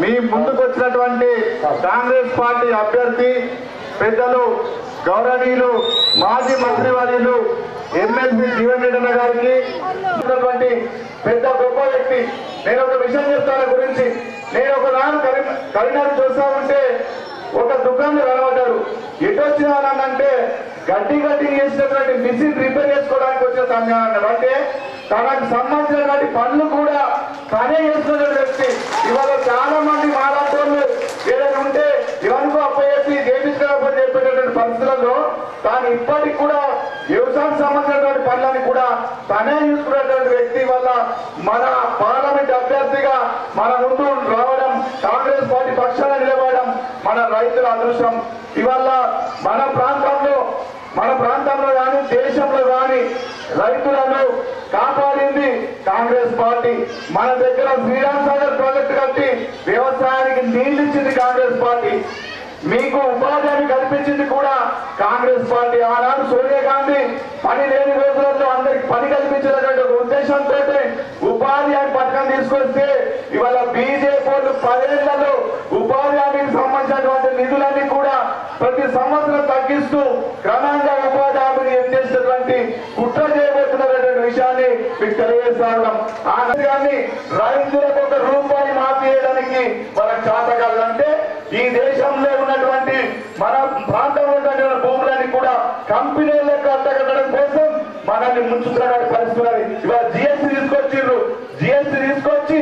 మీ ముందుకు వచ్చినటువంటి కాంగ్రెస్ పార్టీ అభ్యర్థి పెద్దలు గౌరవనీయులు మాజీ మంత్రివర్యులు ఎమ్మెల్సీ జీవన్ రెడ్డి గారికి పెద్ద గొప్ప వ్యక్తి. నేను ఒక విషయం చెప్తాను గురించి. నేను ఒక నాడు కరీంనగర్ చూస్తా ఉంటే ఒక దుకాణం కనబడ్డాడు. ఎటు వచ్చినానంటే గడ్డి చేసినటువంటి మిషన్ రిపేర్ చేసుకోవడానికి వచ్చిన సమయం అన్నాడు. అంటే తనకు సంబంధించినటువంటి పనులు కూడా తనే చేసుకునే వ్యక్తి. ఇవాళ చాలా మంది మాట్లాడుతూ ఏదైనా ఉంటే ఎవరికో అప్పచెప్పి చేపించుకోకపోతే చెప్పేటటువంటి పరిస్థితులలో తాను ఇప్పటికి కూడా వ్యవసాయం సంబంధించినటువంటి పనులని కూడా తనే చూసుకునేటువంటి వ్యక్తి వల్ల మన పార్లమెంట్ అభ్యర్థిగా మన ముందు రావడం, కాంగ్రెస్ పార్టీ పక్షాన నిలబడడం మన రైతుల అదృష్టం. ఇవాళ మన ప్రాంతంలో కానీ దేశంలో కానీ రైతులను కాపాడింది కాంగ్రెస్ పార్టీ. మన దగ్గర శ్రీరామ్ సాగర్ ప్రాజెక్టు కట్టి వ్యవసాయానికి నీళ్లు ఇచ్చింది కాంగ్రెస్ పార్టీ. మీకు ఉపాధి కల్పించింది కూడా కాంగ్రెస్ పార్టీ. ఆనాడు సోనియా గాంధీ పని లేని రోజులలో అందరికి పని కల్పించేటువంటి ఒక ఉద్దేశంతో ఉపాధి హామీ పథకం తీసుకొస్తే ఇవాళ బీజేపీ వాళ్ళు 10 ఏళ్లలో ఉపాధి హామీకి సంబంధించినటువంటి నిధులన్నీ కూడా ప్రతి సంవత్సరం తగ్గిస్తూ క్రమంగా ఉపాధి హామీని ఎత్తేసినటువంటి కుట్ర చేయబోతున్నటువంటి విషయాన్ని మీకు తెలియజేస్తాం. కానీ రైతులకు ₹1 మాఫీ చేయడానికి మనకు చేతకాలంటే ఈ దేశంలో ఉన్నటువంటి మన ప్రాంతంలో ఉన్నటువంటి భూములని కూడా కంపెనీలకు అట్టగట్టడం కోసం మనల్ని ముంచుతున్న పరిస్థితులని ఇవాళ జిఎస్టీ తీసుకొచ్చిండ్రు. జిఎస్టీ తీసుకొచ్చి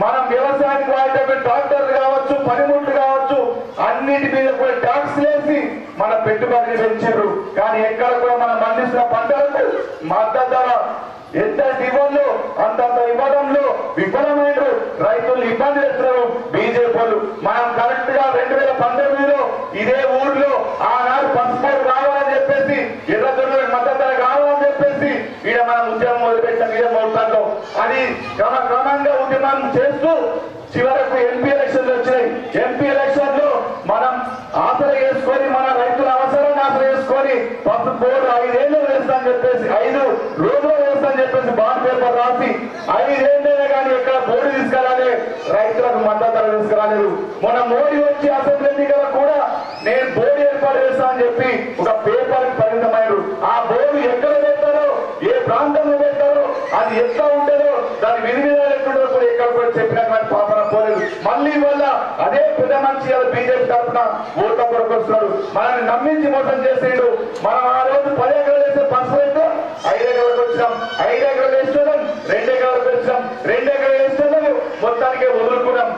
మనం వ్యవసాయానికి వాడేటువంటి ట్రాక్టర్లు కావచ్చు, పనిముట్లు కావచ్చు, అన్నిటి మీద కూడా ట్యాక్స్ వేసి మన పెట్టుబడిని పెంచారు. కానీ ఎక్కడ కూడా మనం పండిస్తున్న పంటలకు మద్దతు ధర ఎంత ఇవ్వాలో అంతంత ఇవ్వడంలో విఫలమైన రైతులు ఇబ్బంది చేస్తున్నారు బీజేపీ వాళ్ళు. మనం కరెక్ట్ గా 2019లో ఇదే ఊర్లో ఆనాడు పసుపు కావాలని చెప్పేసి ఎర్రదొరలకు మద్దతు ధర కావాలని చెప్పేసి ఈడ మనం ఉద్యమం మొదలుపెట్టాం. ఇదే మొత్తంలో అది క్రమంగా ఉద్యమం చేస్తూ చివరకు ఎంపీ ఎలక్షన్లు వచ్చినాయి. ఎంపీ ఎలక్షన్ లో మనం ఆసరా చేసుకొని మన రైతుల అవసరాన్ని ఆసరా చేసుకొని పసుపు బోర్డు 5 ఏళ్ళు వేస్తామని చెప్పేసి 5 రోజులు వేస్తామని చెప్పేసి బాండ్ పేపర్ రాసి 5 ఏళ్ళైనా కానీ ఎక్కడ బోర్డు తీసుకురాలే, రైతులకు మద్దతు ధర తీసుకురాలేదు. మొన్న మోడీ వచ్చి అసెంబ్లీ ఎన్నికల్లో కూడా నేను బోర్డు ఏర్పాటు చేస్తానని చెప్పి ఒక పేపర్ పరిమితమయ్యారు. ఆ బోర్డు ఎక్కడ పెడతారో, ఏ ప్రాంతంలో పెడతారో, అది ఎట్లా ఉంటుందో దాని విధి విధాలు ఎట్లుంటుందో కూడా ఎక్కడ కూడా చెప్పినటువంటి పాపన పోలేదు. మళ్ళీ వల్ల అదే పెద్ద మనిషి బీజేపీ తరఫున ఓట్ల కొరకు వస్తున్నాడు. మనల్ని నమ్మించి మోసం చేసేడు. మనం ఆ రోజు 10 ఎకరాలు వేస్తే పసుపు అయితే 5 ఎకరాలకు వచ్చినాం, 5 ఎకరాలు వేస్తున్నాం, 2 ఎకరాలకు వచ్చినాం, 2 ఎకరాలు వేస్తున్నాం, మొత్తానికే వదులుకున్నాం.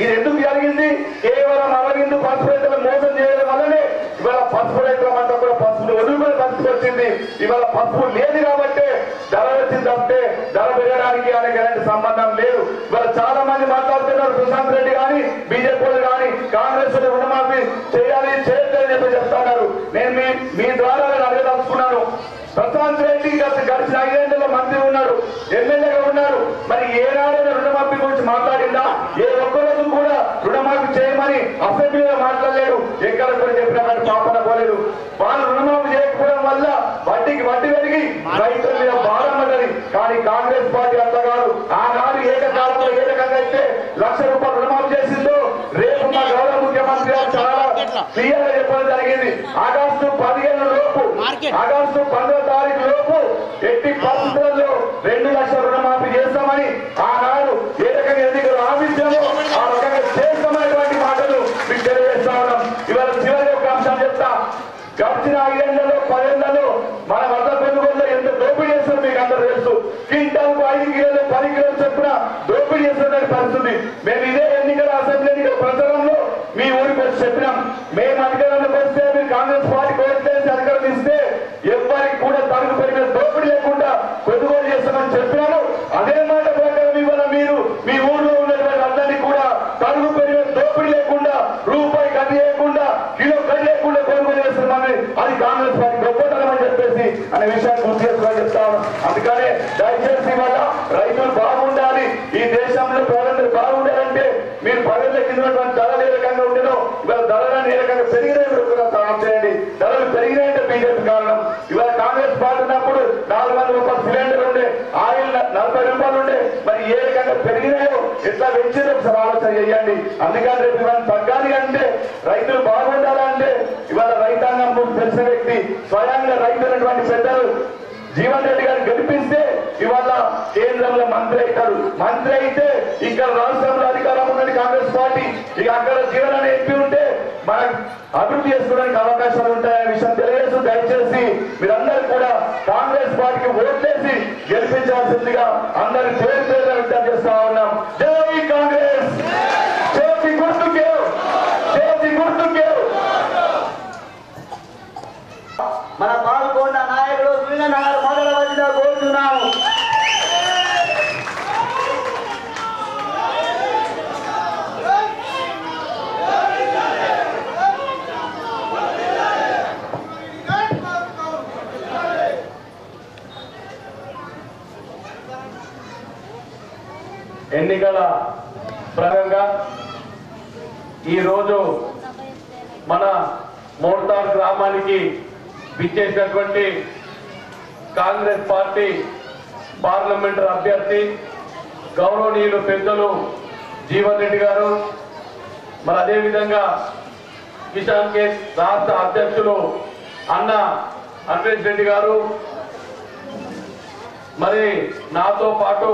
ఇది ఎందుకు జరిగింది? కేవలం అరవింద్ పసుపు రైతులు మోసం చేయడం వల్లనే ఇవాళ పసుపు రైతులమంతా కూడా పసుపును వదులుకునే పరిస్థితి వచ్చింది. ఇవాళ పసుపు లేదు కాబట్టి ధర వచ్చింది తప్పితే ధర పెరగడానికి ఆయనకి ఎలాంటి సంబంధం లేదు. ఇవాళ చాలా మంది మాట్లాడుతున్నారు, ప్రశాంత్ రెడ్డి కానీ బీజేపీ కానీ కాంగ్రెస్ రుణమాఫీ చేయాలి చేయట్లేదని చెప్పి చెప్తున్నారు. నేను మీ ద్వారా అడగదలుచుకున్నాను. ప్రశాంత్ రెడ్డి గడిచిన 5 ఏళ్లలో మంత్రి ఉన్నాడు, ఎమ్మెల్యేగా ఉన్నాడు. మరి ఏనాడైనా రుణమాఫీ గురించి మాట్లాడిందా? ఏ ఒక్కరోజు కూడా రుణమాఫీ చేయమని అసెంబ్లీలో మాట్లాడలేడు. ఎక్కడ కూడా చెప్పిన పాపన పోలేదు. వాళ్ళు రుణమాఫీ చేయకపోవడం వల్ల వడ్డీకి వడ్డీ పెరిగి రైతుల మీద భారం పడ్డది. కానీ కాంగ్రెస్ పార్టీ అంతా కాదు. ఆనాడు ఏకకాలంలో ఏ రకంగా అయితే ₹1,00,000 రుణమాఫీ చేసిందో రేపు మా గౌరవ ముఖ్యమంత్రి గారు చాలా క్లియర్ గా చెప్పడం జరిగింది. ఆగస్టు 15 లోపు, ఆగస్టు 15వ తారీఖు లోపు ఎట్టి పరిస్థితుల్లో 2 లక్షల రుణమాఫీ చేస్తామని ఆనాడు ఏ రకంగా ఎన్నికలు ఆపించామో ఆ రకంగా చేస్తామనేటువంటి మాటలు మీకు తెలియజేస్తా ఉన్నాం. ఇవాళ చివరి ఒక అంశం చెప్తా. గడిచిన 5 ఏళ్లలో 10 ఏళ్లలో మన వద్ద కొనుగోలు ఎంత దోపిడీ చేస్తారు మీకు అందరూ తెలుసు. క్వింటాల్కు 5 కిలోలు 10 కిలోలు చొప్పున దోపిడీ చేస్తున్న పరిస్థితి. మేము ఇదే ఎన్నికల అసెంబ్లీ ఎన్నికల ప్రచారంలో మీ ఊరికి వచ్చి చెప్పినాం. మేము అధికారంలోకి వస్తే మీరు కాంగ్రెస్ పార్టీ కోరితే అధికారం ఇస్తే ఎవరికి కూడా తనకు పెరిగిన దోపిడీ లేకుండా కొనుగోలు చేస్తామని చెప్పినారు. అదే మాట ప్రకారం ఇవాళ మీరు మీ ఊర్లో ఉన్నటువంటి అందరినీ కూడా తనకు పెరిగిన దోపిడీ లేకుండా రూపాయి కట్ చేయకుండా కిలో కట్ లేకుండా కొనుగోలు చేస్తున్నామని అది కాంగ్రెస్ పార్టీ గొప్పతనం అని చెప్పేసి అనే విషయాన్ని గుర్తు చేసుకుని చెప్తాను. అందుకనే దయచేసి వల్ల రైతులు బాగుండాలి, ఈ దేశంలో ప్రజలందరూ బాగుండాలంటే మీరు 10 ఏళ్ల కింద ధరలు ఏ రకంగా ఉండేనో ఇవాళ ధరలను ఏ రకంగా పెరిగినాయి చేయండి. ధరలు పెరిగినాయంటే బీజేపీ కారణం. ఇవాళ కాంగ్రెస్ పార్టీ ఉన్నప్పుడు 400 రూపాయలు సిలిండర్ ఉండే, ఆయిల్ 40 రూపాయలు ఉండే. మరి ఏ రకంగా పెరిగినాయో ఎట్లా పెంచేది ఒకసారి ఆలోచన చేయండి. అందుకని రేపు ఇవాళ తగ్గాలి అంటే, రైతులు బాగుండాలంటే, ఇవాళ రైతాంగం తెలిసిన వ్యక్తి స్వయంగా రైతు అయినటువంటి పెద్దలు జీవన్ రెడ్డి గారు గెలిపిస్తే ఇవాళ కేంద్రంలో మంత్రి అవుతారు. మంత్రి అయితే ఇక్కడ రాష్ట్రంలో అధికారం ఉన్నది కాంగ్రెస్ పార్టీ. ఇక అక్కడ జీవన్ అనే ఎంపీ ఉంటే మనం అభివృద్ధి చేసుకోవడానికి అవకాశాలు ఉంటాయనే విషయం తెలియజేస్తూ, దయచేసి మీరందరూ కూడా కాంగ్రెస్ పార్టీకి ఓట్లేసి గెలిపించాల్సిందిగా అందరి పేరు పేరుగా విజ్ఞప్తి చేస్తా ఉన్నాం. జై కాంగ్రెస్, చేతి గుర్తుకే, చేతి గుర్తుకే. మన పాల్గొన్న నాయకుడు సూర్యనగర్ మొదల వచ్చిన కోరుతున్నాము. ఎన్నికల భాగంగా ఈరోజు మన మోర్తార్ గ్రామానికి విచ్చేసినటువంటి కాంగ్రెస్ పార్టీ పార్లమెంటరీ అభ్యర్థి గౌరవనీయులు పెద్దలు జీవన్ రెడ్డి గారు, మరి అదేవిధంగా కిసాన్ కేస్ రాష్ట్ర అధ్యక్షులు అన్న అన్వేష్ రెడ్డి గారు, మరి నాతో పాటు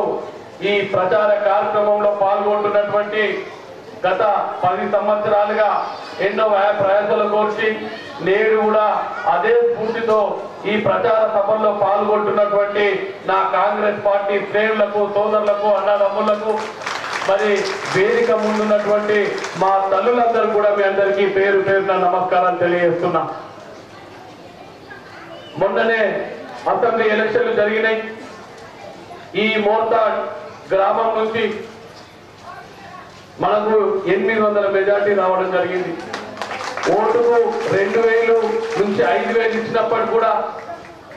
ఈ ప్రచార కార్యక్రమంలో పాల్గొంటున్నటువంటి గత 10 సంవత్సరాలుగా ఎన్నో ప్రయాసాలు కోర్చి నేడు కూడా అదే స్ఫూర్తితో ఈ ప్రచార సభల్లో పాల్గొంటున్నటువంటి నా కాంగ్రెస్ పార్టీ శ్రేణులకు, సోదరులకు, అన్నదమ్ములకు, మరి వేదిక ముందున్నటువంటి మా తల్లులందరూ కూడా మీ అందరికీ పేరు పేరున నమస్కారాలు తెలియజేస్తున్నా. మొన్ననే అసెంబ్లీ ఎలక్షన్లు జరిగినాయి. ఈ మోర్తాడ్ గ్రామం నుంచి మనకు 800 మెజార్టీ రావడం జరిగింది. ఓటుకు 2000 నుంచి 5000 ఇచ్చినప్పటికి కూడా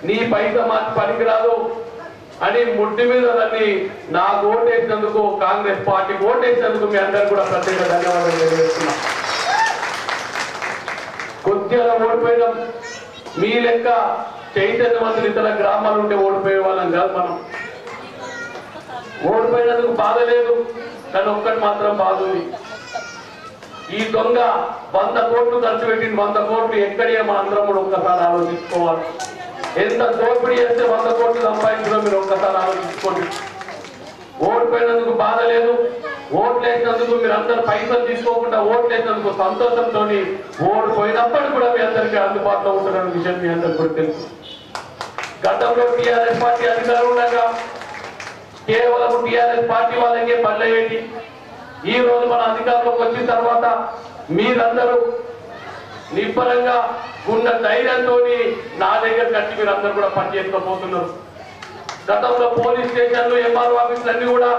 నీ పైసా మాకు పనికిరాదు అని ముట్టి మీద దాన్ని నాకు ఓటేసినందుకు, కాంగ్రెస్ పార్టీకి ఓటేసినందుకు మీ అందరూ కూడా ప్రత్యేక ధన్యవాదాలు తెలియజేస్తున్నా. కొద్దిగా ఓడిపోయినాం. మీ లెక్క చైతన్యవంతులు ఇతర గ్రామాలు ఉంటే ఓడిపోయే వాళ్ళం కాదు. మనం ఓడిపోయినందుకు బాధ లేదు, కానీ ఒక్కటి మాత్రం బాధ ఉంది. ఈ దొంగ 100 కోట్లు ఖర్చు పెట్టింది. 100 కోట్లు ఎక్కడే మన అందరం కూడా ఒక్కసారి ఆలోచించుకోవాలి. ఎంత దోపిడీ చేస్తే 100 కోట్లు సంపాదించడం మీరు ఒక్కసారి ఆలోచించుకోండి. ఓడిపోయినందుకు బాధ లేదు, ఓట్లు వేసినందుకు మీరు అందరు పైసలు తీసుకోకుండా ఓట్లు వేసినందుకు సంతోషంతో ఓడిపోయినప్పటికీ కూడా మీ అందరికీ అందుబాటులో ఉంటున్న విషయం మీ అందరికీ కూడా తెలుసు. గతంలో టీఆర్ఎస్ పార్టీ అధికారం ఉండగా కేవలం టీఆర్ఎస్ పార్టీ వాళ్ళకే పనులయ్యేది. ఈ రోజు మన అధికారంలోకి వచ్చిన తర్వాత మీరందరూ నిబ్బరంగా ఉన్న ధైర్యంతో నా దగ్గర కట్టి మీరు అందరూ కూడా పనిచేసుకోబోతున్నారు. గతంలో పోలీస్ స్టేషన్లు, ఎంఆర్ఓ ఆఫీసులు అన్ని కూడా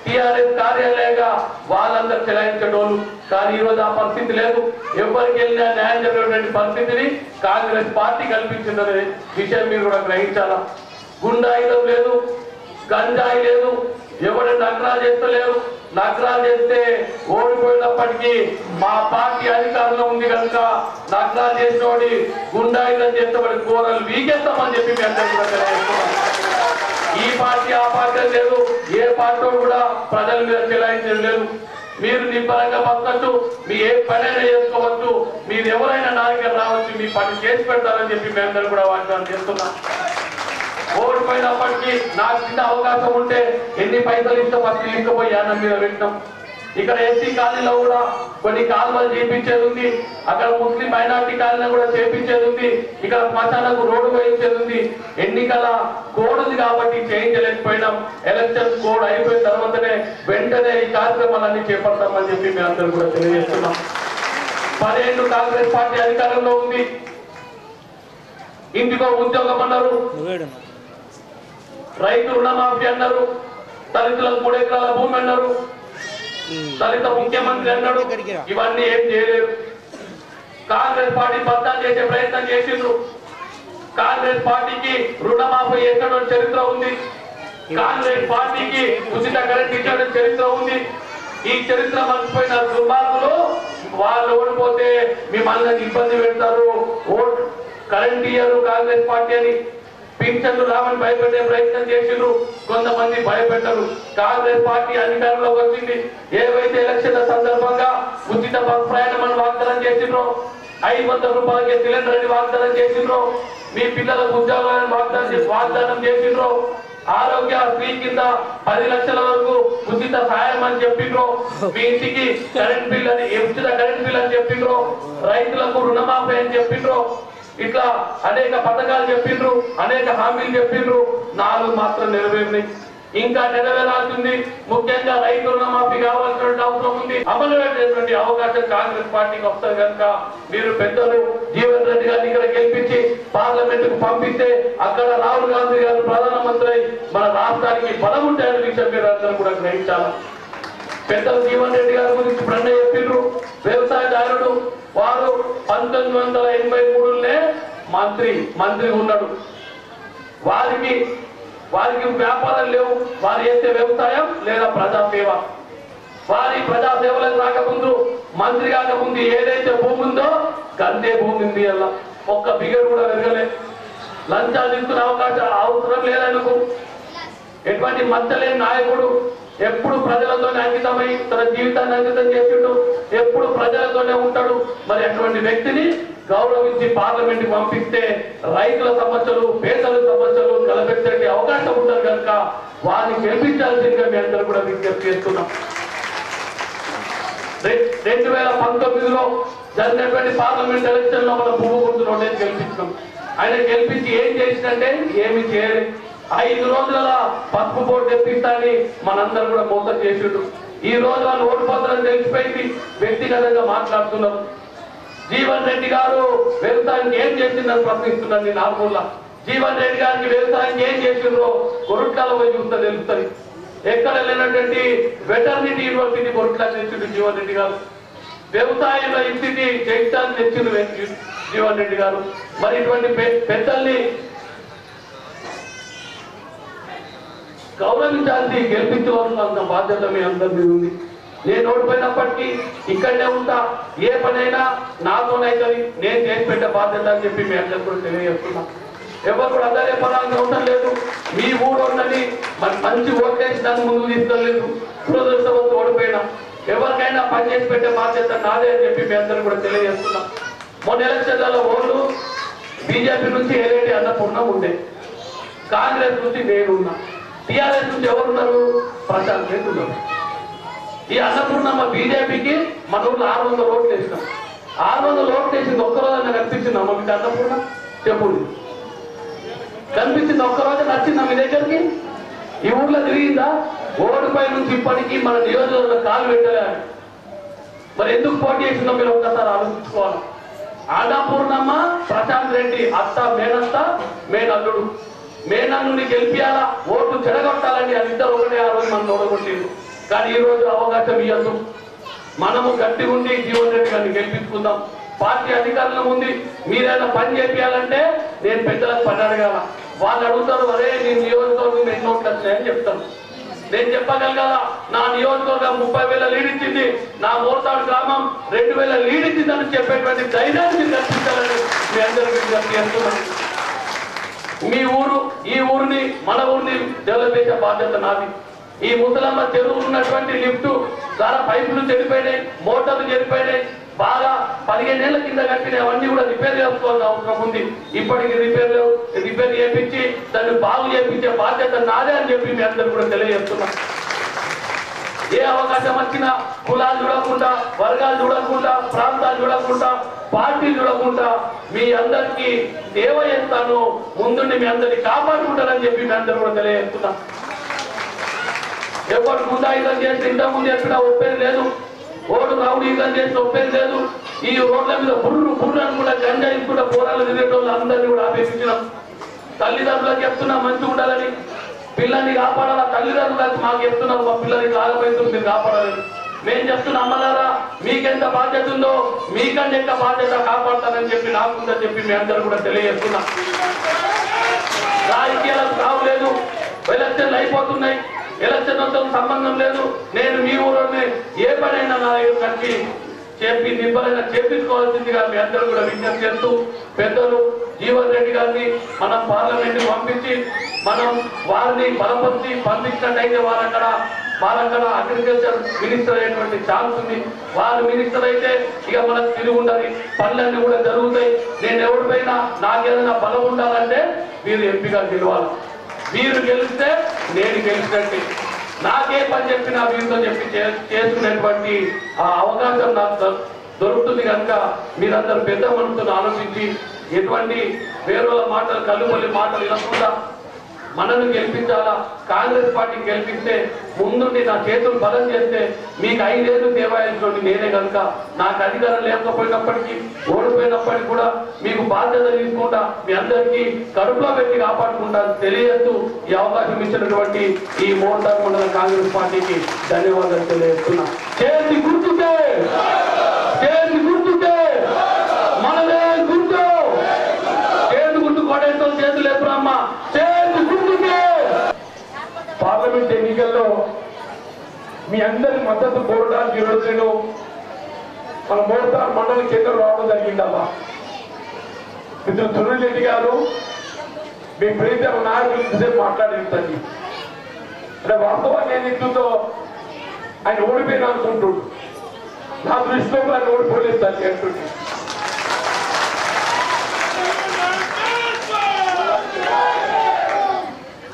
టీఆర్ఎస్ కార్యాలయంగా వాళ్ళందరూ చెలాయించేటోళ్ళు. కానీ ఈ రోజు ఆ పరిస్థితి లేదు. ఎవరికి వెళ్ళినా న్యాయం జరిగేటువంటి పరిస్థితిని కాంగ్రెస్ పార్టీ కల్పించిందనే విషయం మీరు కూడా గ్రహించాలా. గుండాయితం లేదు, గంజాయి లేదు, ఎవరు నగరాలు చేస్తలేరు. నగరాలు చేస్తే ఓడిపోయినప్పటికీ మా పార్టీ అధికారంలో ఉంది కనుక నగరాలు చేసేవాడి, గుండాయితం చేసేవాడి కూరలు వీకేస్తామని చెప్పి మీ అందరికీ కూడా తెలియజేస్తున్నాం. ఈ పార్టీ ఆ పార్టీ లేదు, ఏ పార్టీ కూడా ప్రజల మీద చెలాయించడం లేదు. మీరు నిబ్బరంగా బతకచ్చు, మీ ఏ పనైనా చేసుకోవచ్చు, మీరు ఎవరైనా నా దగ్గర రావచ్చు, మీ పని చేసి పెడతారని చెప్పి మీ అందరూ కూడా వాగ్దానం చేస్తున్నాం. ఓడిపోయినప్పటికీ నాకు చిన్న అవకాశం ఉంటే ఎన్ని పైసలు ఇస్తే ఫస్ట్ తీసుకుపోయి యానం మీద పెట్టినాం. ఇక్కడ ఎస్సీ కాలనీలో కూడా కొన్ని కాలువలు చేయించేది ఉంది, అక్కడ ముస్లిం మైనార్టీ కాలనీ కూడా చేయించేది ఉంది, ఇక్కడ శ్మశానకు రోడ్డు వేయించేది ఉంది. ఎన్నికల కోడ్ ఉంది కాబట్టి చేయించలేకపోయినాం. ఎలక్షన్ కోడ్ అయిపోయిన తర్వాతనే వెంటనే ఈ కార్యక్రమాలన్నీ చేపడతామని చెప్పి మేము అందరూ కూడా తెలియజేస్తున్నాం. 10 ఏళ్ళు కాంగ్రెస్ పార్టీ అధికారంలో ఉంది. ఇంటికో ఉద్యోగం అన్నారు, రైతు రుణమాఫీ అన్నారు, దళితులకు 3 ఎకరాల భూమి అన్నారు, దళిత ముఖ్యమంత్రి అన్నాడు. ఇవన్నీ ఏం చేయలేరు. కాంగ్రెస్ పార్టీ బద్దాం చేసే ప్రయత్నం చేసిండ్రు. కాంగ్రెస్ పార్టీకి రుణమాఫీ చేసిన చరిత్ర ఉంది. కాంగ్రెస్ పార్టీకి ఉచిత కరెంట్ ఇచ్చిన చరిత్ర ఉంది. ఈ చరిత్ర మర్చిపోయిన దుర్మార్గులు వాళ్ళు ఓడిపోతే మిమ్మల్ని ఇబ్బంది పెడతారు, కరెంట్ ఇయ్యరు కాంగ్రెస్ పార్టీ అని. పింఛన్లు రావని భయపెట్టే ప్రయత్నం చేసిండ్రు, కొంతమంది భయపెట్టరు. కాంగ్రెస్ పార్టీ అధికారంలోకి వచ్చింది. ఏవైతే ఎలక్షన్ల సందర్భంగా ఉచిత బస్ ప్రయాణం అని వాగ్దానం చేసిండ్రో, 500 రూపాయలకి సిలిండర్ అని వాగ్దానం చేసిండ్రో, మీ పిల్లలకు ఉద్యోగాలను వాగ్దానం చేసిండ్రో, ఆరోగ్య శ్రీ కింద 10 లక్షల వరకు ఉచిత సాయం అని చెప్పిండ్రో, మీ ఇంటికి కరెంట్ బిల్ అని ఉచిత కరెంట్ బిల్ అని చెప్పిండ్రో, రైతులకు రుణమాఫీ అని చెప్పిండ్రో, ఇట్లా అనేక పథకాలు చెప్పిండ్రు, అనేక హామీలు చెప్పిండ్రు. 4 మాత్రం నెరవేరినాయి, ఇంకా నెరవేరాల్సింది. ముఖ్యంగా రైతు రుణమాఫీ కావాల్సిన అవసరం ఉంది. అమలు పెట్టేటువంటి అవకాశం కాంగ్రెస్ పార్టీకి వస్తుంది కనుక మీరు పెద్దలు జీవన్ రెడ్డి గారిని ఇక్కడ గెలిపించి పార్లమెంట్ కు పంపిస్తే అక్కడ రాహుల్ గాంధీ గారు ప్రధానమంత్రి మన రాష్ట్రానికి బలం ఉంటాయనే విషయం మీరు అందరూ కూడా గ్రహించాలి. పెద్దలు జీవన్ రెడ్డి గారి గురించి ఇప్పుడన్నా చెప్పిండ్రు. వ్యవసాయదారుడు వారు 1983లోనే మంత్రి ఉన్నాడు. వారికి వ్యాపారం లేవు, వారు చేసే వ్యవసాయం లేదా ప్రజాసేవ. వారి ప్రజాసేవలకు రాకముందు, మంత్రి కాకముందు ఏదైతే భూమి ఉందో గందే భూమి ఉంది. అలా ఒక్క బిగర్ కూడా పెరగలే. లంచాలు తీసుకునే అవసరం లేదనుకో. ఎటువంటి మచ్చలేని నాయకుడు, ఎప్పుడు ప్రజలతోనే అంకితమై తన జీవితాన్ని అంకితం చేసిండు, ఎప్పుడు ప్రజలతోనే ఉంటాడు. మరి అటువంటి వ్యక్తిని గౌరవించి పార్లమెంట్ పంపిస్తే రైతుల సమస్యలు, పేదల సమస్యలు కలబెట్టే అవకాశం ఉంటుంది కనుక వారిని గెలిపించాల్సిందిగా మీ అందరూ కూడా విజ్ఞప్తి చేస్తున్నాం. 2019లో జరిగినటువంటి పార్లమెంట్ ఎలక్షన్ లో మన భూమి గుర్తు నోటీస్ గెలిపించాం. ఆయన గెలిపించి ఏం చేసిందంటే ఏమి చేయలేదు. 5 రోజుల పసుపు బోర్డు తెప్పిస్తానని మనందరూ కూడా మోసం చేసిండు. ఈ రోజు వాళ్ళు ఓడిపోతారని తెలిసిపోయింది. వ్యక్తిగతంగా మాట్లాడుతున్నాం. జీవన్ రెడ్డి గారు వ్యవసాయానికి ఏం చేసిందని ప్రశ్నిస్తున్నాను నేను. నార్మల్లా జీవన్ రెడ్డి గారికి వ్యవసాయానికి ఏం చేసిండ్రో కొరుట్లలో పోయి చూస్తే తెలుస్తుంది. ఎక్కడ లేనటువంటి వెటర్నిటీ యూనివర్సిటీ కొరుట్లా తెచ్చిండు జీవన్ రెడ్డి గారు. వ్యవసాయంలో ఇన్స్టిట్యూట్ చేయించాలని తెచ్చిండు జీవన్ రెడ్డి గారు. మరి ఇటువంటి పెద్దల్ని గౌరవించాల్సి, గెలిపించవలసిన బాధ్యత మీ అందరి మీద ఉంది. నేను ఓడిపోయినప్పటికీ ఇక్కడనే ఉంటా, ఏ పనైనా నాతోనైతుంది, నేను చేసి పెట్టే బాధ్యత అని చెప్పి మీ అందరూ కూడా తెలియజేస్తున్నా. ఎవరు కూడా అదే పదాలను అవసరం లేదు. మీ ఊరు ఉన్నది మరి మంచి ఓటేసి దాన్ని ముందుకు తీసుకోలేదు. దురదృష్టవంతు ఓడిపోయినా ఎవరికైనా పనిచేసి పెట్టే బాధ్యత నాదే అని చెప్పి మీ అందరూ కూడా తెలియజేస్తున్నా. మొన్న ఎలక్షన్లలో ఓళ్ళు బీజేపీ నుంచి ఏలేటి అన్నపూర్ణ ఉండే, కాంగ్రెస్ నుంచి నేనున్నా, టీఆర్ఎస్ నుంచి ఎవరున్నారు? ప్రశాంత్ రెడ్డి ఉన్నారు. ఈ అన్నపూర్ణమ్మ బీజేపీకి మన ఊళ్ళో 600 ఓట్లు వేసినాం. 600 ఓట్లు వేసింది ఒక్కరోజు కనిపించింది అమ్మ మీకు అన్నపూర్ణ? చెప్పుంది. కనిపించింది ఒక్కరోజు నచ్చిందా మీ దగ్గరికి? ఈ ఊర్లో తిరిగిందా? ఓడిపై నుంచి ఇప్పటికీ మన నియోజకవర్గంలో కాలు పెట్టలే. మరి ఎందుకు పోటీ చేసిందో మీరు ఒక్కసారి ఆలోచించుకోవాలి. అన్నపూర్ణమ్మ ప్రశాంత్ రెడ్డి అత్త, మేనత్త, మేనల్లుడు. మేనల్లుని గెలిపియాలా, ఓట్లు చెడగొట్టాలని వాళ్ళిద్దరు ఒకటే ఆ రోజు మనం ఓడగొట్టింది. కానీ ఈ రోజు అవకాశం ఇవ్వద్దు. మనము గట్టి ఉండి జీవన్ రెడ్డి గారిని గెలిపించుకుందాం. పార్టీ అధికారంలో ఉంది. మీరైనా పని చేయాలంటే నేను పెద్దలకు పని అడగాల. వాళ్ళు అడుగుతారు, అరే నీ నియోజకవర్గం ఎన్ని ఓట్లు వచ్చినాయని చెప్తాను. నేను చెప్పగలగాల, నా నియోజకవర్గం 30,000 లీడ్ ఇచ్చింది, నా మోర్తాడు గ్రామం 2,000 లీడ్ ఇచ్చిందని చెప్పేటువంటి ధైర్యాన్ని కల్పించాలని మీ అందరికీ విజ్ఞప్తి చేస్తున్నాను. మీ ఊరు, ఈ ఊరిని, మన ఊరిని డెవలప్ చేసే బాధ్యత నాది. ఈ ముసలమ్మ చెరువు ఉన్నటువంటి లిఫ్ట్ ద్వారా పైపులు చెడిపోయినాయి, మోటార్లు చెడిపోయినాయి. బాగా 15 ఏళ్ల కింద కట్టిన అవన్నీ కూడా రిపేర్ చేసుకోవాల్సిన అవసరం ఉంది. ఇప్పటికి రిపేర్ చేయించి దాన్ని బాగు చేయించే బాధ్యత నాదే అని చెప్పి మీ అందరూ కూడా తెలియజేస్తున్నా. ఏ అవకాశం వచ్చినా కులాలు చూడకుండా, వర్గాలు చూడకుండా, ప్రాంతాలు చూడకుండా, పార్టీలు చూడకుండా మీ అందరికీ సేవ చేస్తాను, ముందుండి మీ అందరినీ కాపాడుకుంటారని చెప్పి మీ అందరూ కూడా తెలియజేస్తున్నా. ఎవరు గుండాయుధం చేసి ఇంతకు ముందు ఎక్కడ ఒప్పేది లేదు, ఓటు రౌడీయుధం చేసి ఒప్పేది లేదు. ఈ రోడ్ల మీద బుర్రు అని కూడా గంజా ఇసుకుంటా పోరాలు తిరిగేటోళ్ళు అందరినీ కూడా ఆపేపించినాం. తల్లిదండ్రులకు చెప్తున్నా మంచిగా ఉండాలని, పిల్లల్ని కాపాడాలా. తల్లిదండ్రులకు మాకు చెప్తున్నారు, మా పిల్లల్ని లాగబోతుంది, మీరు కాపాడాలని. మేము చెప్తున్నా, అమ్మలారా మీకెంత బాధ్యత ఉందో మీకంటే ఎంత బాధ్యత కాపాడతానని చెప్పి నాకుందని చెప్పి మీ అందరూ కూడా తెలియజేస్తున్నా. రాజకీయాలకు తావు లేదు, ఎలక్షన్లు అయిపోతున్నాయి, ఎలక్షన్ సంబంధం లేదు. నేను మీ ఊరిని ఏ పనైనా నా దగ్గర కలిసి నిబ్బరంగా చేపించుకోవాల్సిందిగా మీ అందరూ కూడా విజ్ఞప్తి చేస్తూ పెద్దలు జీవన్ రెడ్డి గారిని మనం పార్లమెంట్ పంపించి మనం వారిని బలపరిచి పంపించినట్టయితే వాళ్ళక్కడ అగ్రికల్చర్ మినిస్టర్ అయ్యేటువంటి ఛాన్స్ ఉంది. వారు మినిస్టర్ అయితే ఇక మనకు తిరిగి ఉండాలి, పనులన్నీ కూడా జరుగుతాయి. నేను ఎవరిపైనా నాకేదైనా బలం ఉండాలంటే మీరు ఎంపీగా గెలవాలి. మీరు గెలిస్తే నేను గెలిచినట్టే. నాకే పని చెప్పినా వీరితో చెప్పి చేసుకునేటువంటి ఆ అవకాశం నాకు దొరుకుతుంది. కనుక మీరందరూ పెద్ద మనసుతో ఆలోచించి ఎటువంటి వేరే మాటలు కలుపల్లి మాటలు వినకుండా మనల్ని గెలిపించాలా. కాంగ్రెస్ పార్టీని గెలిపిస్తే ముందుండి నా చేతులు బలం చేస్తే మీకు 5 ఏళ్ళు దేవాలయంలోని నేనే కనుక నాకు అధికారం లేకపోయినప్పటికీ ఓడిపోయినప్పటికీ కూడా మీకు బాధ్యత తీసుకుంటా మీ అందరికీ కడుపులో పెట్టి కాపాడుకుంటా తెలియజేస్తూ ఈ అవకాశం ఇచ్చినటువంటి ఈ మోహన్ మండల కాంగ్రెస్ పార్టీకి ధన్యవాదాలు తెలియజేస్తున్నా. చేతి గుర్తుకే మనమే గుర్తు, చేతి గుర్తు కొడేతో చేతులు ఎప్పుడమ్మా చేతి గుర్తుకే. పార్లమెంట్ ఎన్నికల్లో మీ అందరి మద్దతు కోరడానికి ఈరోజు నేను మన మోర్తార్ మండలి కేంద్రం రావడం జరిగిందమ్మా. మిత్రులు సునీల్ రెడ్డి గారు మీ ప్రీతమ నాయకులు ఇంతసేపు మాట్లాడించండి. అంటే వాస్తవాన్ని నేను ఇంట్లో ఆయన ఓడిపోయినా అనుకుంటుండు. నా దృష్టిలో ఆయన ఓడిపోలేదు అని అంటుండే.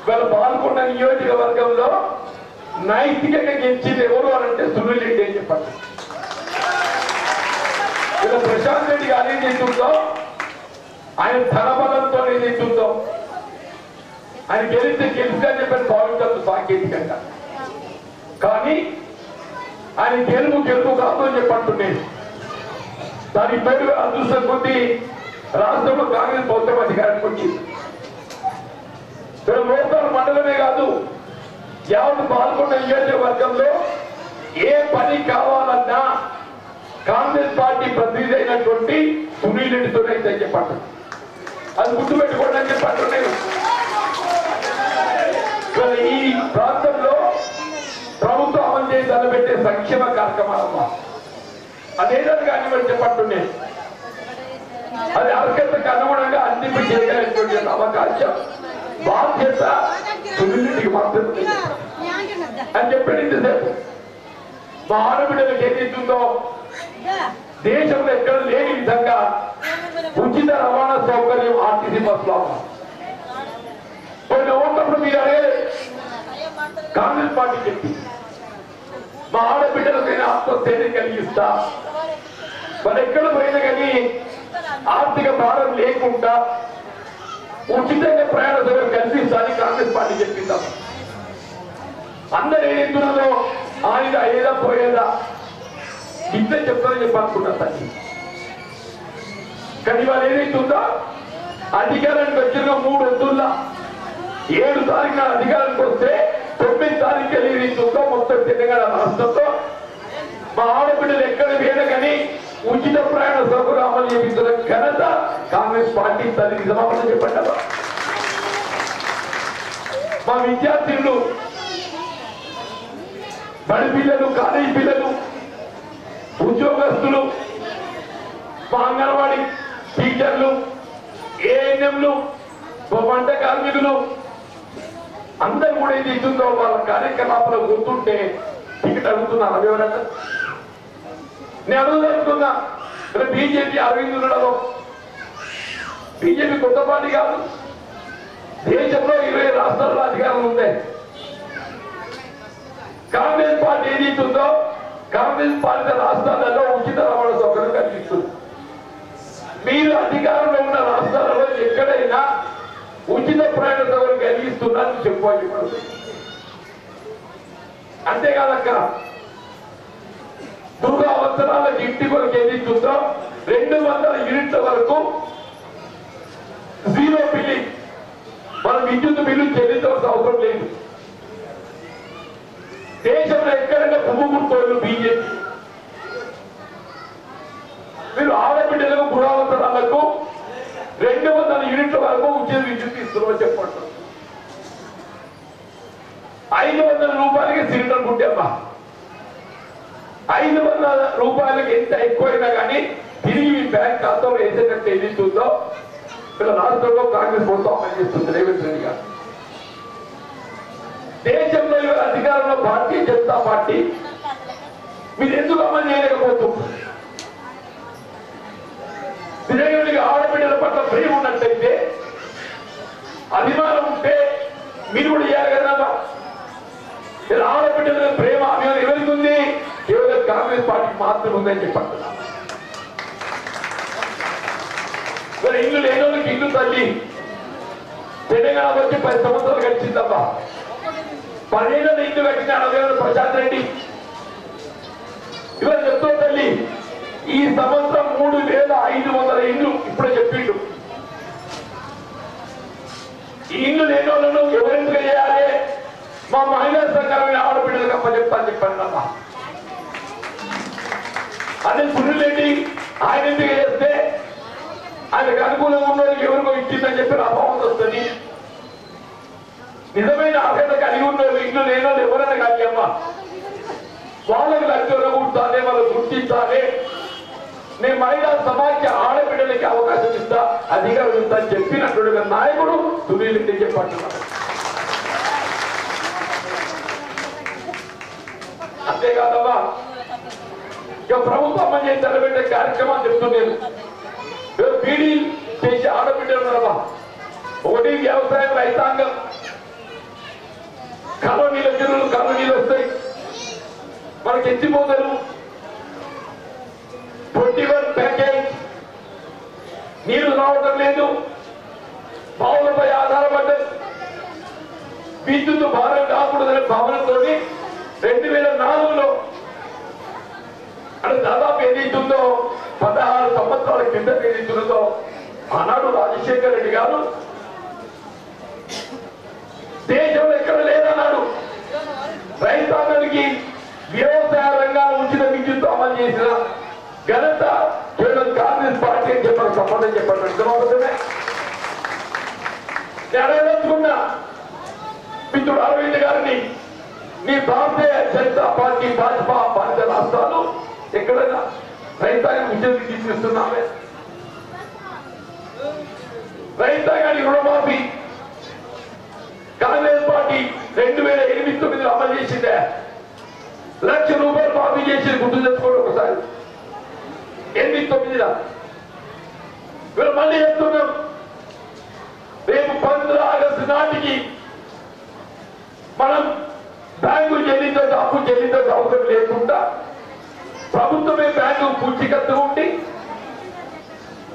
ఇవాళ పాల్గొన్న నియోజకవర్గంలో నైతికంగా గెలిచింది ఎవరు అని అంటే సునీల్ రెడ్డి అని చెప్పండి. ఇలా ప్రశాంత్ రెడ్డి గారు ఏం చేస్తుందో ఆయన ధనబలంతో ఏం చేస్తుందో ఆయన గెలిస్తే అని చెప్పని భావించదు సాంకేతికంగా. కానీ ఆయన గెలుపు కాదు అని చెప్పంటుండేది. దానికి పేరు అదృష్టం కొద్ది రాష్ట్రంలో కాంగ్రెస్ ప్రభుత్వం అధికారానికి వచ్చింది. మోర్తార్ మండలమే కాదు యావత్ పాల్గొన్న నియోజకవర్గంలో ఏ పని కావాలన్నా కాంగ్రెస్ పార్టీ ప్రతినిధి అయినటువంటి సునీల్ రెడ్డితోనే అయితే చెప్పండి. అది గుర్తుపెట్టుకోండి అని చెప్పండి. ఈ ప్రాంతంలో ప్రభుత్వం అమలు చేసి తలపెట్టే సంక్షేమ కార్యక్రమాలమ్మా అదేదని కానీ మరి చెప్పండి. అది అర్హతకు అనుగుణంగా అందింపు చేయగలిగినటువంటి అవకాశం బాధ్యత సునీల్ రెడ్డికి మాత్రమే అని చెప్పాడు. ఇంతసేపు మా ఆడబిడ్డలకు ఏదైతుందో దేశంలో ఎక్కడ లేని విధంగా ఉచిత రవాణా సౌకర్యం ఆర్టీసీ బస్సులో కొన్ని ఓట్లప్పుడు మీరు అడిగే కాంగ్రెస్ పార్టీ చెప్పి మా ఆడబిడ్డలకైనా ఆత్మస్థైర్యం కలిగిస్తా, మరి ఎక్కడ పోయినా కానీ ఆర్థిక భారం లేకుండా ఉచితంగా ప్రయాణ సౌకర్యం కల్పిస్తానని కాంగ్రెస్ పార్టీ చెప్పిందాం. అందరు ఏదైతున్నారో ఆయన అయ్యేదా పోయేదా ఇంతే చెప్తారని చెప్పనుకుంటారు తల్లి. కానీ వాళ్ళు ఏదైతుందో అధికారానికి వచ్చిన 3 వద్దుల్లా 7 తారీఖున అధికారానికి వస్తే 9 తారీఖు ఏదైతుందో మొత్తం తెలంగాణ రాష్ట్రంలో మా ఆడబిడ్డలు ఎక్కడ వేరే కానీ ఉచిత ప్రయాణ సౌకర్యం అమలు చేపించిన ఘనత కాంగ్రెస్ పార్టీ తల్లి సమావేశం చెప్పండి. మా విద్యార్థులు, బడి పిల్లలు, కాలేజీ పిల్లలు, ఉద్యోగస్తులు, మా అంగన్వాడీ టీచర్లు, ఏఎన్ఎంలు, వంట కార్మికులు అందరూ కూడా ఇది ఇస్తుందో వాళ్ళ కార్యకలాపాలు గుర్తుంటే టికెట్ అడుగుతున్నారు. ఎవరన్నా నేను అడుగుతున్నా. బీజేపీ అరవింద్ ఉండడం బీజేపీ కొత్త పార్టీ కాదు. దేశంలో 20 రాష్ట్రాల్లో అధికారం ఉంది. కాంగ్రెస్ పార్టీ ఏదైతుందో కాంగ్రెస్ పార్టీ రాష్ట్రాలలో ఉచిత రవాణా సౌకర్యం కల్పిస్తుంది. మీరు అధికారంలో ఉన్న రాష్ట్రాలలో ఎక్కడైనా ఉచిత ప్రయాణ సౌకర్యం కలిగిస్తున్నారని చెప్పుకోవాలి. అంతేకాదక్క గృహ అవసరాలకు ఇంటి వరకు ఏదైతుందో 200 యూనిట్ల వరకు 0 బిల్లింగ్, మనం విద్యుత్ బిల్లు చెల్లించవలసిన అవసరం లేదు. దేశంలో ఎక్కడైనా భూముకోలు బీజేపీ మీరు ఆడబిడ్డలకు గృహ అవసరాలకు 200 యూనిట్ల వరకు ఉచిత విద్యుత్ ఇస్తున్నామని చెప్పండి. 500 రూపాయలకి సిలిండర్ గుడ్డమ్మా. 500 రూపాయలకు ఎంత ఎక్కువైనా కానీ తిరిగి మీ బ్యాంక్ ఖాతాలో వేసేటట్టు ఏదైతుందో ఇలా రాష్ట్రంలో కాంగ్రెస్ ప్రభుత్వం అమలు చేస్తుంది రేవంత్ రెడ్డి గారు. దేశంలో ఇవాళ అధికారంలో భారతీయ జనతా పార్టీ మీరు ఎందుకు అమలు చేయలేకపోతుంది? నిజంగా ఆడబిడ్డల పట్ల ప్రేమ ఉన్నట్టయితే, అభిమానం ఉంటే మీరు కూడా చేయాలి కదా. ఆడబిడ్డల ప్రేమ అభిమానం ఎవరికి ఉంది? కేవలం కాంగ్రెస్ పార్టీకి మాత్రమే ఉందని చెప్పంటున్నా. మరి ఇల్లు లేని వాళ్ళకి ఇల్లు తల్లి తెలంగాణ వచ్చి 10 సంవత్సరాలు గడిచిందమ్మా. 10 ఏళ్ళ ఇల్లు కట్టిన ప్రశాంత్ రెడ్డి ఇవాళ చెప్తూ తల్లి ఈ సంవత్సరం 3500 ఇల్లు ఇప్పుడే చెప్పిండు. ఈ ఇల్లు లేని వాళ్ళను ఎవరెందుకు చేయాలి? మా మహిళా సంఘాలమైన ఆడపిల్లలకు అప్పచెప్తాను చెప్పండి అమ్మా. అదే సునీల్ ఆయన ఎందుకు చేస్తే ఆయనకు అనుకూలంగా ఉన్న ఎవరికో ఇచ్చిందని చెప్పి అభావం వస్తుంది. నిజమైన అర్హత కలిగి ఉన్న ఇల్లు లేని వాళ్ళు ఎవరైనా కానీ అమ్మా వాళ్ళకి లక్ష్యంలో కూర్చాలి, వాళ్ళకు గుర్తించాలి. నేను మహిళా సమాఖ్య ఆడబిడ్డలకి అవకాశం ఇస్తా, అధికారం ఇస్తా అని చెప్పినట్టుగా నాయకుడు సునీల్ రెడ్డి చెప్పంటున్నాడు. అంతేకాదమ్మా ఇక ప్రభుత్వం అమలు చేసి నిలబెట్టే కార్యక్రమాలు చెప్తున్నాను. బీడీ చేసి ఆడబిడ్డలు ఉన్నారమ్మా. ఒకటి వ్యవసాయం, రైతాంగం, కాలనీల చెరువులు కాలనీలు వస్తాయి, మనకి ఎత్తిపోతారు. 21 ప్యాకేజ్ నీళ్లు రావడం లేదు, బావులపై ఆధారపడ్డారు. విద్యుత్ భారం కాకూడదనే భావనతో 2004లో అంటే దాదాపు ఏదైతుందో 16 సంవత్సరాల కింద ఏదైతుందో ఆనాడు రాజశేఖర్ రెడ్డి గారు దేశంలో ఎక్కడ లేదన్నాడు. రైతాంగానికి వ్యవసాయ రంగాన్ని ఉచిత విద్యుత్ అమలు చేసిన ఘనత కేవలం కాంగ్రెస్ పార్టీ అని చెప్పారు. సంబంధం చెప్పండి. అర్థమవుతుందే నేను మిత్రుడు అరవింద్ గారిని నీ భారతీయ జనతా పార్టీ భాజపా పాలిత రాష్ట్రాలు ఎక్కడైనా రైతాంగం విద్యుత్ తీసుకొస్తున్నామే? రైతాంగానికి రుణమాఫీ కాంగ్రెస్ పార్టీ 2008-9 అమలు చేసిందే. 1,00,000 రూపాయలు మాఫీ చేసి గుర్తు తెచ్చుకోండి ఒకసారి. 8-9 వీళ్ళు మళ్ళీ చెప్తున్నాం, రేపు 15 ఆగస్టు నాటికి మనం బ్యాంకు చెల్లించే అప్పు చెల్లించే అవసరం లేకుండా ప్రభుత్వమే బ్యాంకు పూచికత్తు ఉండి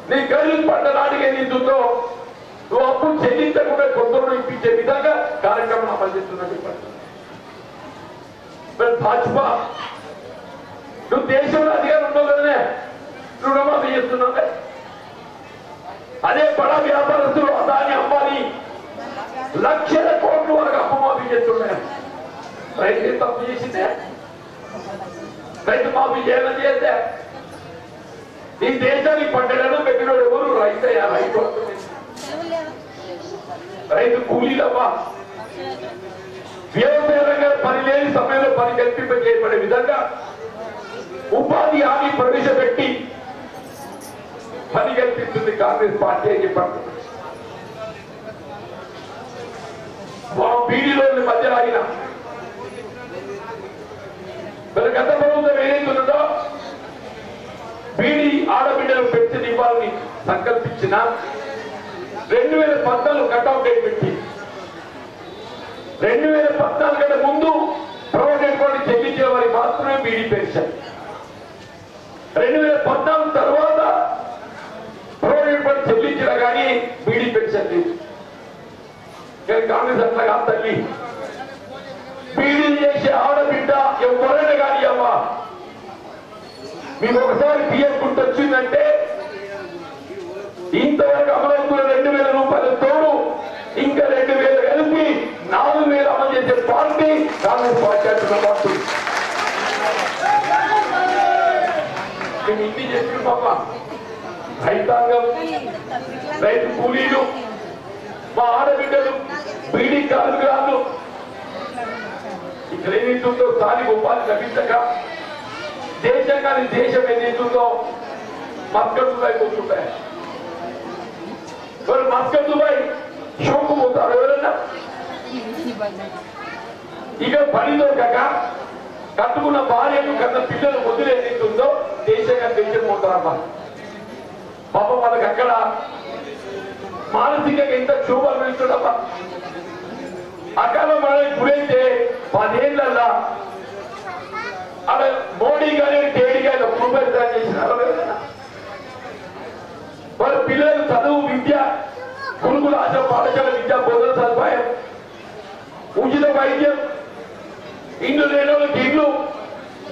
నీ ఖరీదు పంట నాటికి ఏదిందో నువ్వు అప్పు చెల్లించకుండా కొందరు ఇప్పించే విధంగా కార్యక్రమం అమలు చేస్తున్నది. భాజపా నువ్వు దేశంలో అధికారం ఉండవు కదనే రుణమాఫీ చేస్తున్నావే. అదే బడా వ్యాపారస్తులు అదాని అంబానీ లక్షల కోట్ల వరకు అప్పు మాఫీ చేస్తున్నాయి. రైతు తప్పు చేసిందే, రైతు మాఫీ చేయాలని చేస్తే ఈ దేశానికి పడ్డాడను పెట్టినోడు ఎవరు? రైతయ్యా. రైతు కూలీలమ్మా. వ్యవసాయ రంగంలో పని లేని సమయంలో పని కల్పింపజేయబడే విధంగా ఉపాధి హామీ ప్రవేశపెట్టి పని కల్పిస్తుంది కాంగ్రెస్ పార్టీ అని చెప్పారు. బీడీలో మధ్య ఆగిన గత ప్రభుత్వం ఏదైతుందో బీడీ ఆడబిడ్డలు పెన్షన్ ఇవ్వాలని సంకల్పించిన 2014 కట్అవుట్ డేట్ పెట్టి 2014 కంటే ముందు ప్రైవేట్ చెల్లించే వారికి మాత్రమే బీడీ పెన్షన్, 2014 తర్వాత ప్రైవేట్ చెల్లించినా కానీ బీడీ పెన్షన్ లేదు. కానీ కాంగ్రెస్ అట్లా కాదు తల్లి. బీడీ చేసే ఆడబిడ్డ ఎవరైనా కానీ అమ్మా మీకు ఒకసారి పిఎఫ్ గుర్తొచ్చిందంటే ఇంతవరకు అమలవుతున్న 2,000 రూపాయల తోడు ఇంకా 2,000 కలిపి 4,000 అమలు చేసే పార్టీ కాంగ్రెస్ పార్టీ అంటున్న పార్టీ. మేము ఇన్ని చెప్పిన పాప రైతాంగం, రైతు కూలీలు, మా ఆడబిడ్డలు, బీడీ కార్మికులు ఇక్కడ ఏమిటో స్థానిక ఉపాధి లభించక దేశం కానీ దేశం ఏదైతుందో మస్కట్ దుబాయ్ పోతుంటాయి. మరి మస్కట్ దుబాయ్ షోకు పోతారు ఎవరన్నా. ఇక పని దొరకక కట్టుకున్న భార్యను కన్న పిల్లలు వదిలి ఏదైతుందో దేశంగా దేశం పోతారమ్మా. పాపం వాళ్ళకి అక్కడ మానసికంగా ఎంత క్షోభ అనుభవిస్తుండమ్మా. అక్కడ మనకి గురైతే 10 ఏళ్ళల్లా అలా మోడీ గారి టేడీ గారి రూపాయలు చేసినారు. వాళ్ళ పిల్లలు చదువు విద్య గురుకుల ఆశ పాఠశాల విద్యా బోధన సదుపాయం ఉచిత వైద్యం ఇల్లు లేని వాళ్ళకి ఇల్లు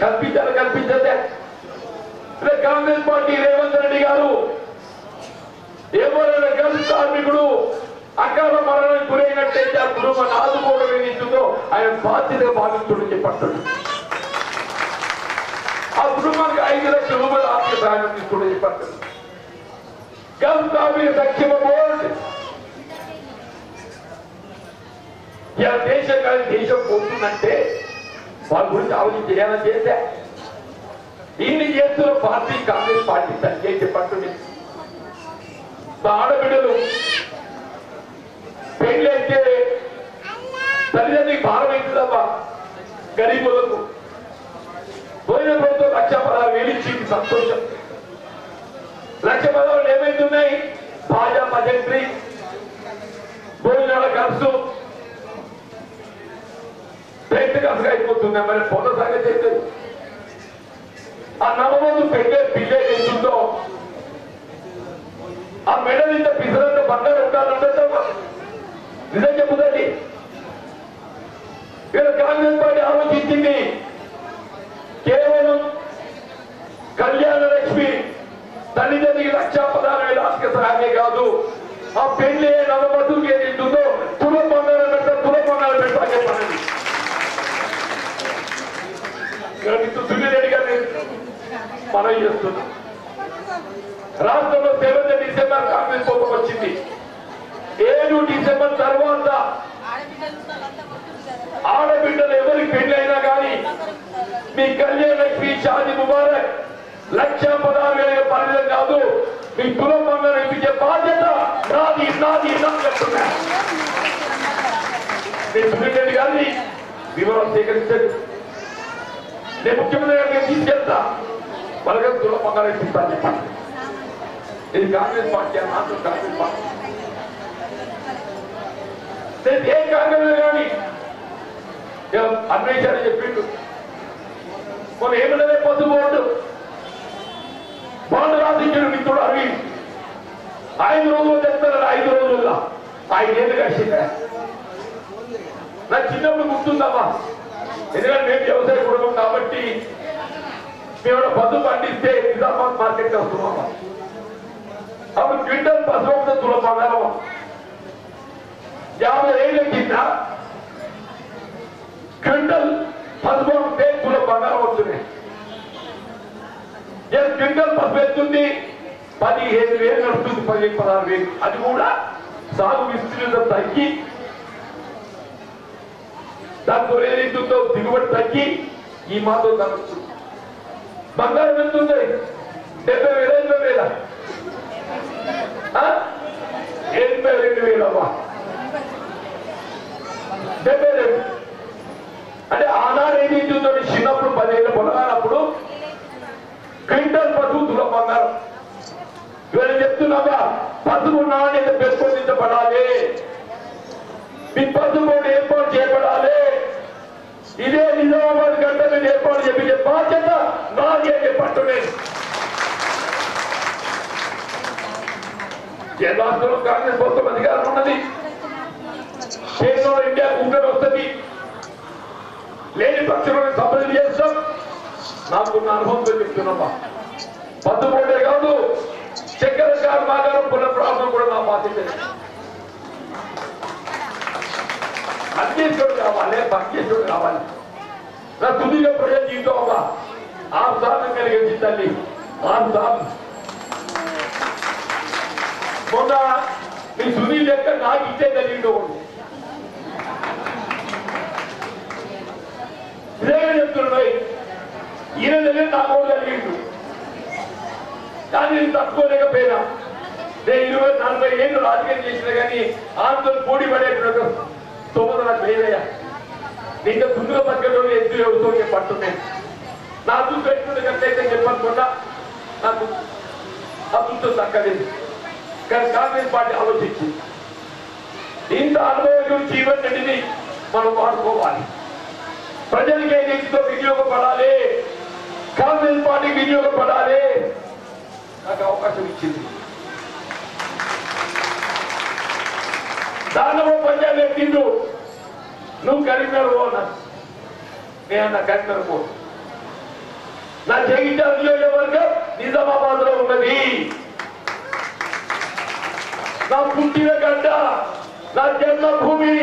కల్పించదే. కాంగ్రెస్ పార్టీ రేవంత్ రెడ్డి గారు ఎవరైనా గల్ఫ్ కార్మికుడు అకాల మరణానికి గురైనట్టయితే ఆ కుటుంబాన్ని ఆదుకోవడం ఏదైతుందో ఆయన బాధ్యతగా భావిస్తుండని చెప్పండి. ఆ కుటుంబానికి 5 లక్షల రూపాయల ఆర్థిక సహాయం తీసుకుంటూ చెప్పండి. గల్ఫ్ కార్మిక సంక్షేమ బోర్డు ఇలా దేశం కానీ దేశం పోతుందంటే వాళ్ళ గురించి ఆలోచన చేయాలని చేస్తే ఇన్ని చేస్తున్న పార్టీ కాంగ్రెస్ పార్టీ తగ్గే చెప్పండి. ఆడబిడ్డలు పెళ్ళైతే తల్లిదండ్రులకి భారం అవుతుందమ్మా. గరీబులకు పోయిన ప్రభుత్వం 1,16,000 ఇచ్చింది, సంతోషం. 1,16,000 ఏమైతున్నాయి? భాజా భజంత్రి భోజనాల ఖర్చు పెద్ద ఖర్చుగా అయిపోతుంది. మరి పొంద సంగతి అయితే ఆ నవమందు పెళ్ళే పిల్లే ఎంతుందో ఆ మెడల్ ఇంత పిసరంత బంగారు ఉండాలంటావా? నిజం చెప్పుదండి. ఇక్కడ కాంగ్రెస్ పార్టీ ఆలోచించింది కేవలం కళ్యాణ లక్ష్మి తల్లిదండ్రికి 1,16,000 ఆర్థిక సహాయమే కాదు, ఆ పెళ్లి నవమతుకు ఏదైతుందో తుల బంగారం పెడతా చెప్పండి. సునీరెడ్డి గారిని మనం చేస్తున్నాం. రాష్ట్రంలో 7 డిసెంబర్ కాంగ్రెస్ ప్రభుత్వం వచ్చింది. 7 డిసెంబర్ తర్వాత ఆడబిడ్డలు ఎవరికి పెళ్లి అయినా కానీ మీ కళ్యాణ లక్ష్మి షాది ముబారక్ 1,16,000 పరిమితం కాదు, మీ తులం బంగారం ఇప్పించే బాధ్యత నాది చెప్తున్నా. నేను సునీరెడ్డి గారిని వివరాలు సేకరించండి. నేను ముఖ్యమంత్రి గారికి తీసుకెళ్తా, వాళ్ళకి తులం బంగారం ఇప్పిస్తాను చెప్పండి. ఇది కాంగ్రెస్ పార్టీ మాత్రం కాంగ్రెస్ పార్టీ. ఏ కాంగ్రెస్ కానీ అన్వేషణ చెప్పిండు. మనం ఏమన్నదే పొద్దు బాండ్ రాసించాడు మిత్రుడు అరవింద్. 5 రోజులు చెప్తారు. 5 రోజుల్లో 5 ఏళ్ళు కలిసిందా? నాకు చిన్నప్పుడు గుర్తుందమ్మా. ఎందుకంటే మేము వ్యవసాయ కుటుంబం కాబట్టి మేము పద్దు పండిస్తే నిజామాబాద్ మార్కెట్ వస్తున్నామా. అప్పుడు క్వింటల్ పసుపు తుల బంగారం 50 ఏళ్ళ కింద క్వింటల్ పసుపు తుల బంగారం వస్తున్నాయి. క్వింటల్ పసుపు ఎత్తుంది 15,000 నడుస్తుంది, 15,000-16,000. అది కూడా సాగు విస్తీర్ణత తగ్గి దాంతో ఏదైతుందో దిగుబడి తగ్గి ఈ మాత్రం తగ్గుతుంది. బంగారం ఎంతుంది? 70,000 82,000 అమ్మా. 72 అంటే ఆనాడు ఏదైతుందో చిన్నప్పుడు 10 ఏళ్ళ పొలగానప్పుడు క్వింటల్ పసుపు తుల బంగారం. ఇవాళ చెప్తున్నావా పసుపు నాణ్యత పెంపొందించబడాలి, మీ పసుపు ఏర్పాటు చేయబడాలి. ఇదే నిజామాబాద్ గంట మీద ఏర్పాటు చేపించే బాధ్యత నాది అని చెప్పట్టు. నేను ఏ రాష్ట్రంలో కాంగ్రెస్ ప్రభుత్వం అధికారం ఉన్నది, కేంద్రంలో ఇండియా కూటమి వస్తుంది, లేని పక్షంలో సభలు చేస్తాం. నాకున్న అనుభవంతో చెప్తున్నామా. పద్దుకోటే కాదు, చక్కెర కర్మాగారం పునఃప్రారంభం కూడా నా బాధ్యత. అధ్యక్షుడు కావాలి, పక్షేశ్వరుడు కావాలి. నా తుదిగా ప్రజల జీవితం అవ్వా 6 సార్లు కలిగించి తల్లి 6 సార్లు. మొన్న మీ సునీల్ లెక్క నాకు ఇచ్చే కలిగిండు. ఇదే చెప్తున్నాయి. ఈయన తెలియదు నాకు కూడా కలిగిండు, కానీ నేను తట్టుకోలేకపోయినా. నేను 20-40 ఏళ్ళు రాజకీయం చేసిన కానీ ఆంతో పోటీ పడేటువంటి తోమత నాకు లేదయ్యా. ఇంకా దుందుగా పక్కన ఎద్దు అవుతూ పట్టున్నాను. నా అదృష్టం పెట్టుకునే కంటే చెప్పనుకున్నా నాకు అదృష్టం దక్కలేదు. కానీ కాంగ్రెస్ పార్టీ ఆలోచించి ఇంత అనుభవం జీవన్ రెడ్డిని మనం వాడుకోవాలి. ప్రజలకి ఏదైతే వినియోగపడాలి, కాంగ్రెస్ పార్టీకి వినియోగపడాలి. నాకు అవకాశం ఇచ్చింది. దానిలో పంచాయతీ ఎక్కిండు, నువ్వు కరీంనగర్ పో అన్నా. నేనన్నా కరీంనగర్ పో. నా జగిత్యాల నియోజకవర్గం నిజామాబాద్ లో ఉన్నది. నా పుట్టిన గడ్డ, నా జన్మభూమి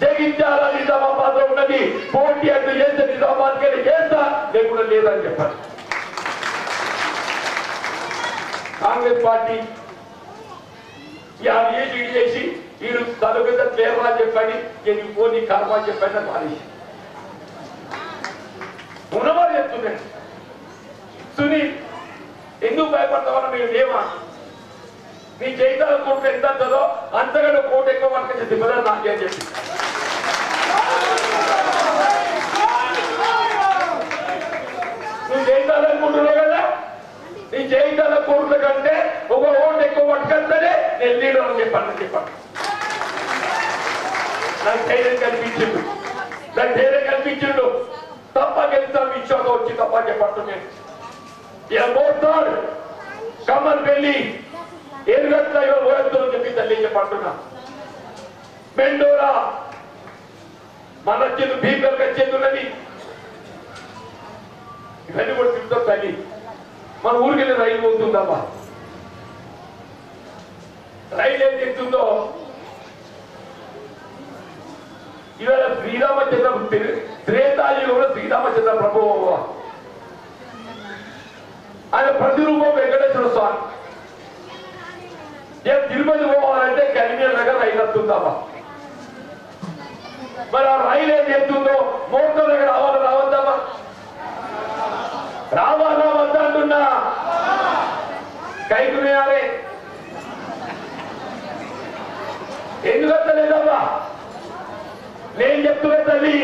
జగిత్యాల నిజామాబాద్ లో ఉన్నది. పోటీ అడ్డు చేస్తే నిజామాబాద్కి వెళ్ళి చేస్తా, లేకుండా లేదని చెప్పారు. కాంగ్రెస్ పార్టీ ఏది చేసి వీళ్ళు తన మీద ప్రేమ చెప్పండి, నేను పోనీ కర్మ చెప్పండి అని మానేసి ఉన్నవారు చెప్తున్నాడు. సునీల్ ఎందుకు భయపడతామన్నా మేము లేమా? నీ చైతన్య కోట్లు ఎంత అంతదో అంతకంటే కోట ఎక్కువ పట్టుకొని దిబ్బదారు నాకేం చెప్పి నువ్వు చేయించాలనుకుంటున్నావు కదా, నీ చేయించాల కోట్ల కంటే ఒక ఓటు ఎక్కువ పట్టుకొస్తేనే నేను లీడర్ అని చెప్పాను. నాకు ధైర్యం కల్పించిండు, నాకు ధైర్యం కల్పించిండు. తప్ప గెలుస్తాం విశ్వాసం వచ్చి తప్ప చెప్పట్టు నేను మోస్తాడు కమల్ పెళ్లి ఏరుగట్ల ఓయొద్దు చెప్పి తల్లి చెప్పంటున్నా. మెండోరా మన చెందు భీకరగా చెందున్నది. ఇవన్నీ కూడా చెప్తాం తల్లి. మన ఊరికి వెళ్ళి రైలు పోతుందమ్మా. రైలు ఏం చెప్తుందో ఇవాళ శ్రీరామచంద్ర త్రేతాయుగంలో శ్రీరామచంద్ర ప్రభు ఆయన ప్రతిరూపం వెంకటేశ్వర స్వామి. తిరుపతి పోవాలంటే కరీంనగర్ దగ్గర రైలు వస్తుందమ్మా. మరి ఆ రైలు ఏం చెప్తుందో మోర్తం దగ్గర రావద్దమ్మా, రావాలా వద్దంటున్నా. కైకునేయాలి ఎందుకు వస్తలేదమ్మా? నేను చెప్తున్నా తల్లి,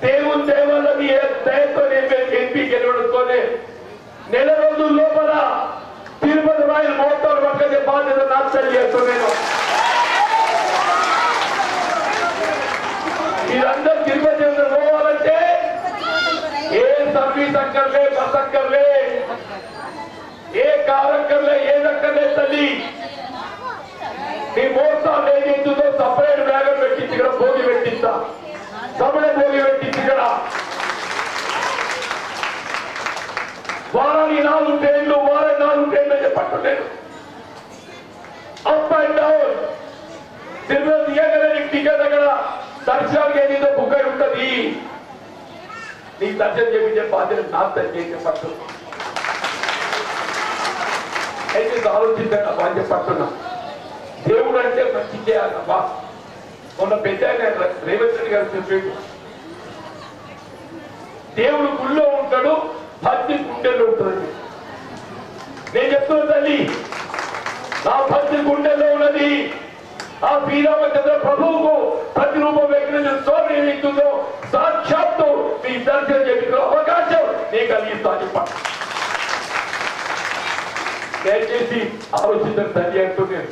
దేవుని దేవాల మీ దయతో ఎంపీ గెలవడంతోనే నెల రోజుల లోపల తిరుపతి రైలు మోటార్ పక్కనే బాధ్యత నాశనం చేస్తున్నాను. మీరందరూ తిరుపతి పోవాలంటే ఏ సర్వీస్ అక్కర్లే, బస్ అక్కర్లే, ఏ కార్ అక్కర్లే, ఏదక్కర్లే తల్లి. మీ మోటార్ ఏదైతుందో సపరేట్ బ్యాగర్ పెట్టించి ఇక్కడ భోగి పెట్టిస్తా, సపరేట్ భోగి పెట్టించి ఇక్కడ వారానికి 4 ట్రైన్లు, వారానికి 4 ట్రైన్లు చెప్పట్లేదు. Up and down Tirupati ticket అక్కడ దర్శనానికి ఏదైతే బుక్ అయి ఉంటుంది. నీకు దర్శనం చేయించే బాధ్యత నాకు చెప్పట్టు అయితే ఆలోచించండి బాధ్యత పడుతున్నా. దేవుడు అంటే మంచి చేయాలబ్బా. మొన్న పెద్ద రేవంత్ రెడ్డి గారు చెప్పాడు, దేవుడు గుళ్ళో ఉంటాడు, భక్తి గుండెల్లో ఉంటుంది. నేను చెప్తున్నా తల్లి, నా భక్తి గుండెల్లో ఉన్నది. ఆ శ్రీరామచంద్ర ప్రభువుకు ప్రతిరూపం వెంకటేశ్వర స్వామి ఏమిస్తుందో సాక్షాత్తు మీ దర్శనం చేసిన అవకాశం నేను కలిగిస్తా చెప్పండి. దయచేసి ఆలోచించండి తల్లి అంటున్నాను.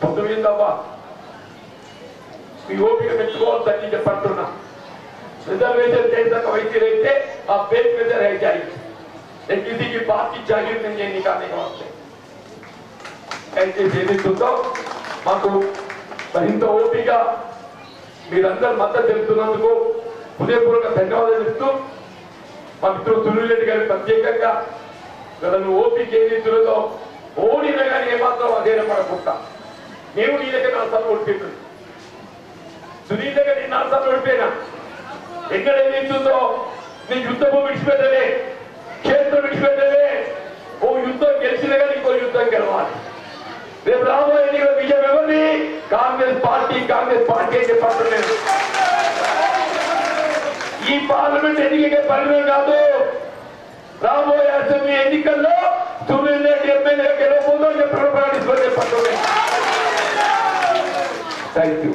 పొద్దుమిందమ్మా మీ ఓపిక పెట్టుకోవాలి తల్లి చెప్పంటున్నా. रिजर्वेशन जैसा वैसे रहते आप बेफिक्र रह जाइए, लेकिन किसी की बात की जागीर नहीं है निकालने के वास्ते ऐसे చేస్తుందో మాకు మరింత ఓపిక మీరందరూ మద్దతు తెలుపుతున్నందుకు హృదయపూర్వక ధన్యవాదాలు ఇస్తూ మా మిత్రుడు సునీల్ రెడ్డి గారికి ప్రత్యేకంగా నన్ను ఓపిక ఏదిస్తుందో ఓడిన కానీ ఏమాత్రం అధైర్యపడకుండా మేము నీ దగ్గర 4 సార్లు ఓడిపోయింది, సునీల్ దగ్గర నేను 4 సార్లు ఓడిపోయినా. ఎక్కడ ఏదిస్తుందో నీ యుద్ధము విడిచిపెట్టలే, క్షేత్రం విడిచిపెట్టలే. ఓ యుద్ధం గెలిచిన కానీ ఇంకో యుద్ధం గెలవాలి. రేపు రాబోయే ఎన్నికల విజయం ఎవరిది? కాంగ్రెస్ పార్టీ అని చెప్పట్లేదు. ఈ పార్లమెంట్ ఎన్నికకే పరిమితం కాదు. రాబోయే అసెంబ్లీ ఎన్నికల్లో సూర్యుడు రెడ్డి ఎమ్మెల్యే గెలవబోదో చెప్పి ప్రకటించుకొని చెప్పండి. Thank you.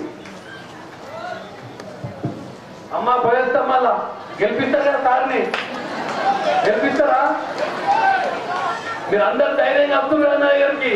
అమ్మా పోయేస్తాం, మళ్ళా గెలిపిస్తారు కదా సార్ని, గెలిపిస్తారా? మీరు అందరు ధైర్యంగా వస్తున్నారు కదా నా దగ్గరికి.